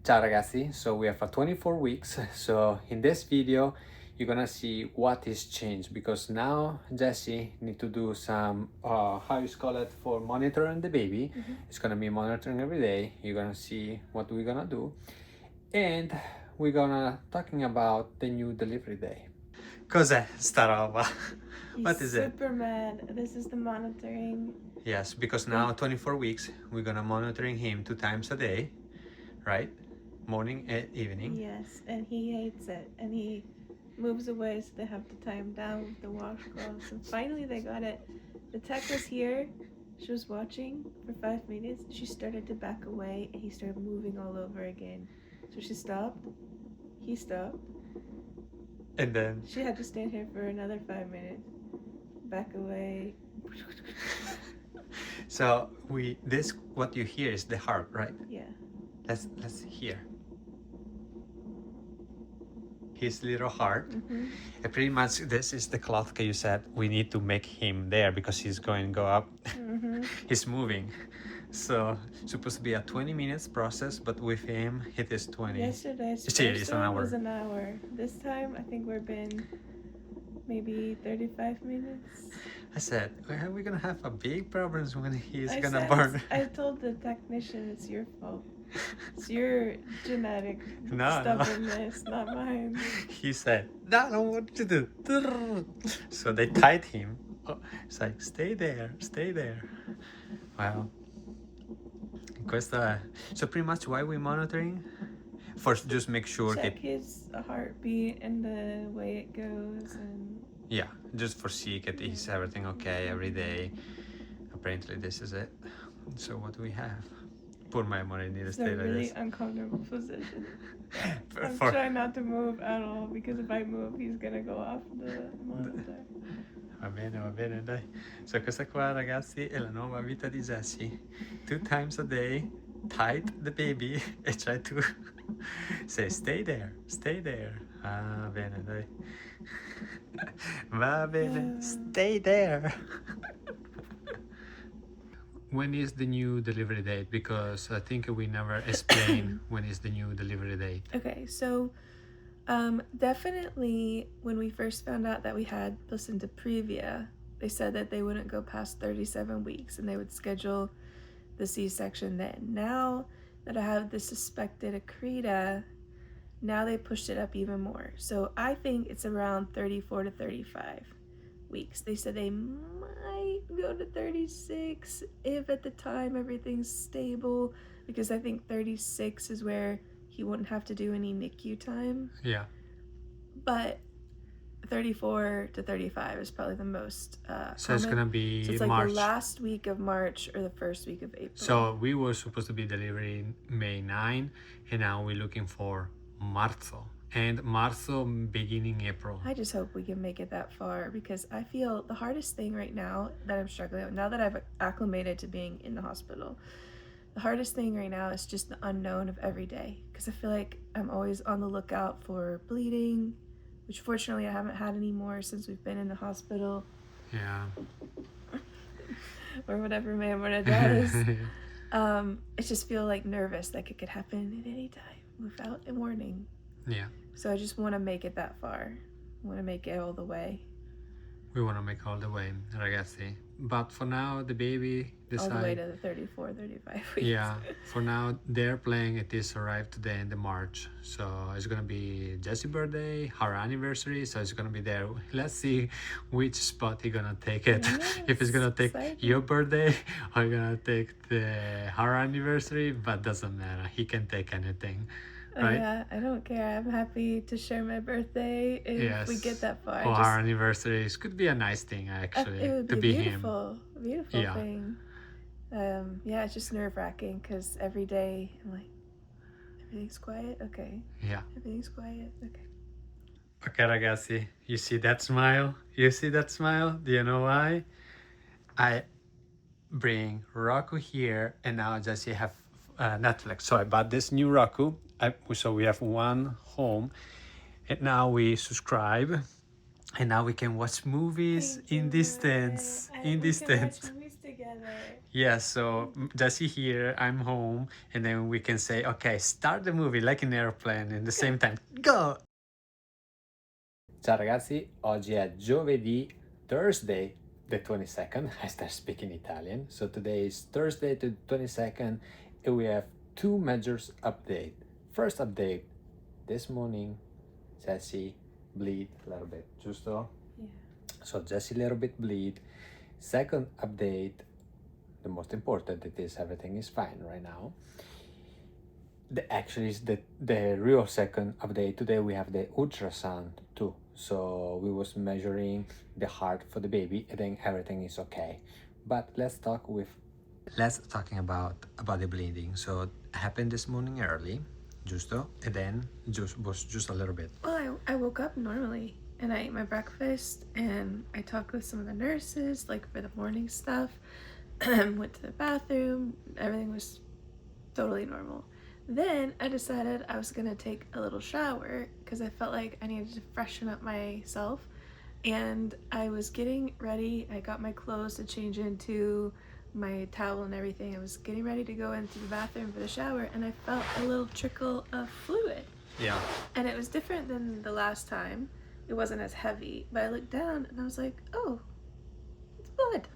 Ciao ragazzi, so we are for 24 weeks. So in this video, you're gonna see what is changed because now Jessi need to do some, how you call it, for monitoring the baby. It's gonna be monitoring every day. You're gonna see what we're gonna do. And we're gonna talking about the new delivery day. Cos'è sta roba? What is it? Superman. This is the monitoring. Yes, because now 24 weeks, we're gonna monitoring him 2 times a day, right? Morning and evening. Yes, and he hates it, and he moves away, so they have to tie him down with the washcloths. And finally, they got it. The tech was here. She was watching for 5 minutes. She started to back away, and he started moving all over again. So she stopped. He stopped. And then She had to stand here for another 5 minutes. Back away. so this what you hear is the heart, right? Yeah. Let's hear his little heart. And pretty much this is the cloth you said we need to make him there because he's going to go up. He's moving, so supposed to be a 20 minutes process, but with him it is 20. Yesterday's It's first an one hour. was an hour. This time I think we've been maybe 35 minutes. I said, are we gonna have a big problems when he's I gonna said- burn? I told the technician it's your fault. It's your genetic No. stubbornness, not mine. He said, no, I don't want to do. So they tied him. Oh, it's like, stay there, stay there. Wow. Questo è. So pretty much why we monitoring? First, just make sure Check that, his heartbeat and the way it goes, and yeah, just for see that is everything okay every day. Apparently this is it. So what do we have? Poor memory need to it's stay a like really this. uncomfortable position. I'm For- trying not to move at all because if I move, he's gonna go off the monitor. Va bene, dai. So questa qua ragazzi è la nuova vita di Jessi. 2 times a day, tight the baby e try to say stay there, stay there. Ah, bene, dai. Va bene, stay there. When is the new delivery date? Because I think we never explain when is the new delivery date. Okay, so definitely when we first found out that we had placenta previa, they said that they wouldn't go past 37 weeks and they would schedule the C-section then. Now that I have the suspected accreta, now they pushed it up even more. So I think it's around 34 to 35 weeks. They said they might go to 36 if at the time everything's stable, because I think 36 is where he wouldn't have to do any NICU time. Yeah. But 34 to 35 is probably the most So it's common. gonna be So it's like March. the last week of March or the first week of April. So we were supposed to be delivering May 9, and now we're looking for Marzo. And Marzo beginning April. I just hope we can make it that far, because I feel the hardest thing right now that I'm struggling with, now that I've acclimated to being in the hospital, the hardest thing right now is just the unknown of every day, because I feel like I'm always on the lookout for bleeding, which fortunately I haven't had any more since we've been in the hospital, Yeah. or whatever my amor does. I just feel like nervous, like it could happen at any time without a warning. Yeah. So I just want to make it that far. I want to make it all the way. We want to make all the way, ragazzi. But for now, the baby All the way decide. to the 34, 35 weeks. Yeah. For now, they're playing. It is arrived today in the March, so it's gonna be Jessie's birthday, her anniversary. So it's gonna be there. Let's see which spot he's gonna take it. Yes, If it's gonna take exciting. your birthday or gonna take her anniversary, but doesn't matter. He can take anything. Oh, Right? yeah, I don't care. I'm happy to share my birthday if we get that far. For our anniversaries could be a nice thing actually it would to be be him. beautiful, a beautiful Yeah. thing. Yeah, it's just nerve-wracking because every day I'm like, everything's quiet? Okay. Yeah. Everything's quiet? Okay. Okay, ragazzi, you see that smile? You see that smile? Do you know why? I bring Roku here, and now Jessie have Netflix. So I bought this new Roku. So we have one home, and now we and now we can watch movies in distance. In distance. movies together. together. Yeah, so Jessie here, I'm home, and then we can say, okay, start the movie like an airplane, and the same time, go! Ciao ragazzi, oggi è giovedì, Thursday, the 22nd. I start speaking Italian. So today is Thursday, the 22nd, and we have two measures update. First update, this morning, Jessie bleed a little bit, giusto? Yeah. So Jessie a little bit bleed. Second update, the most important, it is everything is fine right now. Actually is the real second update. Today we have the ultrasound too. So we was measuring the heart for the baby, and then everything is okay. But let's talking about the bleeding. So it happened this morning early, giusto, and then was just a little bit. Well, I woke up normally and I ate my breakfast and I talked with some of the nurses, like for the morning stuff. Went to the bathroom. Everything was totally normal. Then I decided I was gonna take a little shower because I felt like I needed to freshen up myself. And I was getting ready. I got my clothes to change into, my towel and everything. I was getting ready to go into the bathroom for the shower, and I felt a little trickle of fluid. Yeah. And it was different than the last time. It wasn't as heavy, but I looked down and I was like, oh, it's blood.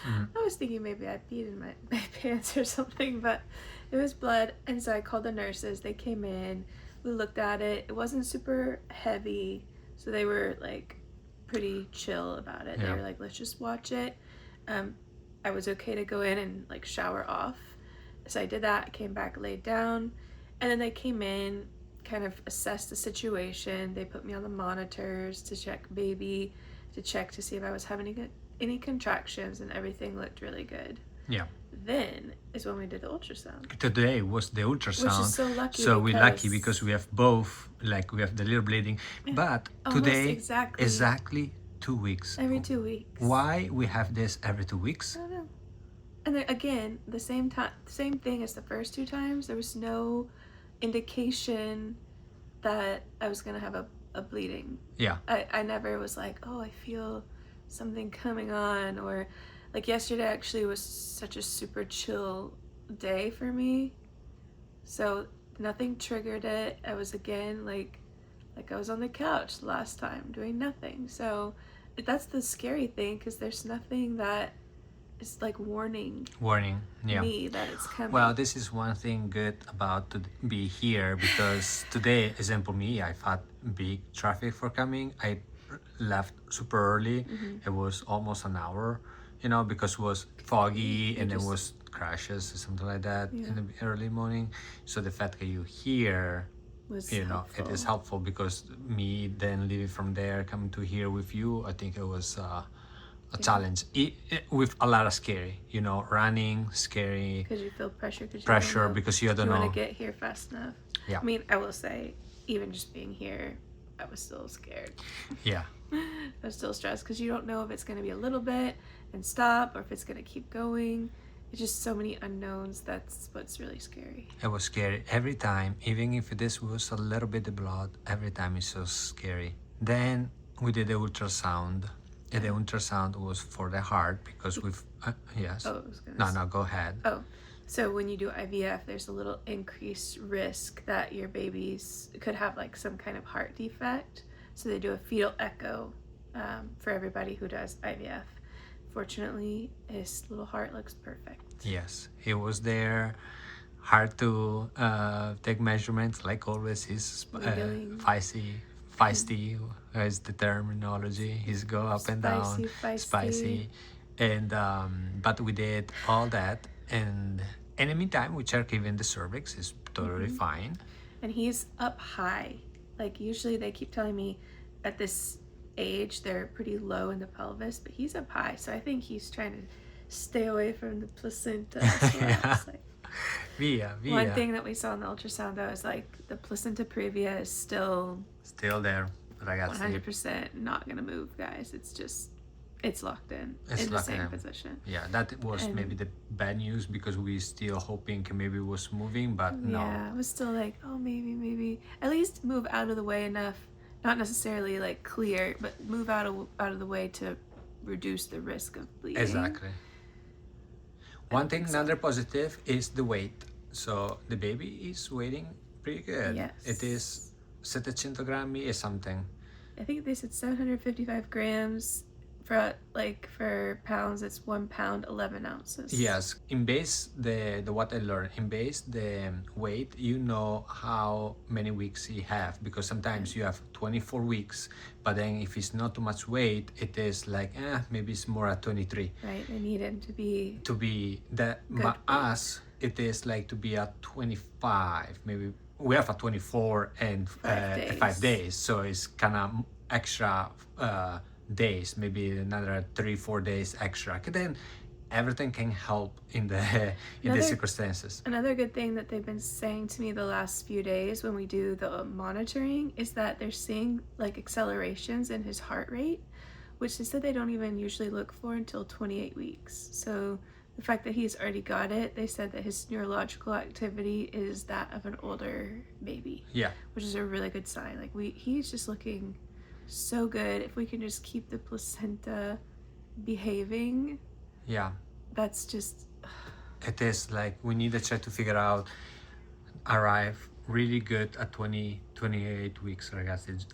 I was thinking maybe I peed in my pants or something, but it was blood. And so I called the nurses. They came in. We looked at it. It wasn't super heavy, so they were like pretty chill about it. They were like, let's just watch it. I was okay to go in and like shower off. So I did that. I came back, laid down, and then they came in, kind of assessed the situation. They put me on the monitors to check baby, to check to see if I was having any contractions, and everything looked really good. Yeah. Then is when we did the ultrasound. Today was the ultrasound. Which is so lucky. So we're lucky because we have both, like we have the little bleeding. But today, exactly 2 weeks. Every 2 weeks. Why we have this every 2 weeks? I don't know. And then again, the same thing as the first two times. There was no indication that I was gonna have a bleeding. Yeah. I never was like, oh, I feel something coming on, or like yesterday actually was such a super chill day for me, so nothing triggered it. I was again like I was on the couch last time doing nothing. So that's the scary thing, because there's nothing that is like warning yeah, me that it's coming. Well, this is one thing good about to be here, because today, example me, I had big traffic for coming. I left super early. It was almost an hour, because it was foggy and there was crashes or something like that in the early morning. So the fact that you here was helpful. It is helpful, because me then leaving from there coming to here with you, I think it was a challenge with a lot of scary, running, scary, because you feel pressure because you don't know. You want to get here fast enough. I mean, I will say, even just being here, I was still scared. Yeah. I was still stressed because you don't know if it's going to be a little bit and stop, or if it's going to keep going. It's just so many unknowns. That's what's really scary. It was scary every time, even if this was a little bit of blood. Every time it's so scary. Then we did the ultrasound. And the ultrasound was for the heart, because we've yes. Oh, I was gonna no, go ahead. Oh, so when you do IVF, there's a little increased risk that your babies could have like some kind of heart defect. So they do a fetal echo for everybody who does IVF. Fortunately, his little heart looks perfect. Yes, he was there. Hard to take measurements, like always. He's feisty is the terminology. He's go up and down, spicy. And but we did all that, and in the meantime we check even the cervix is totally fine. And he's up high. Like usually they keep telling me at this age they're pretty low in the pelvis, but he's up high, so I think he's trying to stay away from the placenta. One thing that we saw in the ultrasound though is like the placenta previa is still there, ragazzi. 100% not gonna move, guys. It's locked in the same position. Yeah, that was maybe the bad news, because we still hoping maybe it was moving, but no. Yeah, it was still like, oh, maybe at least move out of the way enough, not necessarily like clear, but move out of the way to reduce the risk of bleeding. Exactly. One thing, another positive is the weight. So the baby is weighing pretty good. Yes. It is 700 grammi or something. I think they said 755 grams. For pounds, it's 1 pound 11 ounces. Yes, in base the what I learned, in base the weight, you know how many weeks he have, because sometimes you have 24 weeks, but then if it's not too much weight, it is like maybe it's more at 23. Right, they need him to be that. But us, it is like to be at 25. Maybe we have a 24 and 5 days, so it's kind of extra days, maybe another 3-4 days extra. Then everything can help in the circumstances. Another good thing that they've been saying to me the last few days when we do the monitoring is that they're seeing like accelerations in his heart rate, which they said they don't even usually look for until 28 weeks. So the fact that he's already got it, they said that his neurological activity is that of an older baby. Yeah, which is a really good sign. Like he's just looking so good. If we can just keep the placenta behaving, yeah, that's just it is like we need to try to figure out, arrive really good at 28 weeks, ragazzi.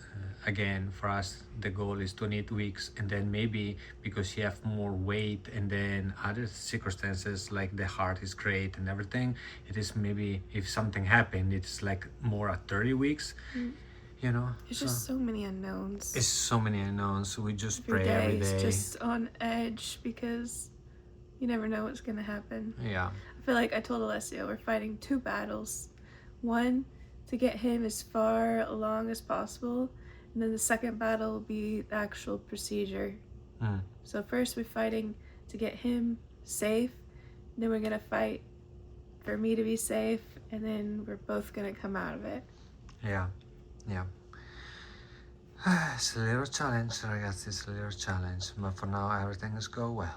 Again, for us the goal is 28 weeks, and then maybe because you have more weight and then other circumstances like the heart is great and everything, it is maybe if something happened, it's like more at 30 weeks. You know, it's just so many unknowns. It's so many unknowns. We just pray every day. It's just on edge because you never know what's gonna happen. Yeah. I feel like I told Alessio we're fighting two battles. One, to get him as far along as possible, and then the second battle will be the actual procedure. So first we're fighting to get him safe, and then we're gonna fight for me to be safe, and then we're both gonna come out of it. Yeah. It's a little challenge, ragazzi, it's a little challenge, but for now everything is going well.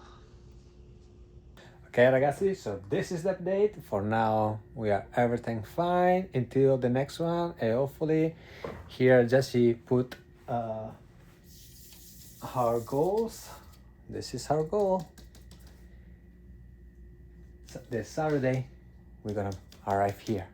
Okay, ragazzi, so this is the update. For now, we are everything fine until the next one, and hopefully here Jessi put our goals. This is our goal. So this Saturday, we're gonna arrive here.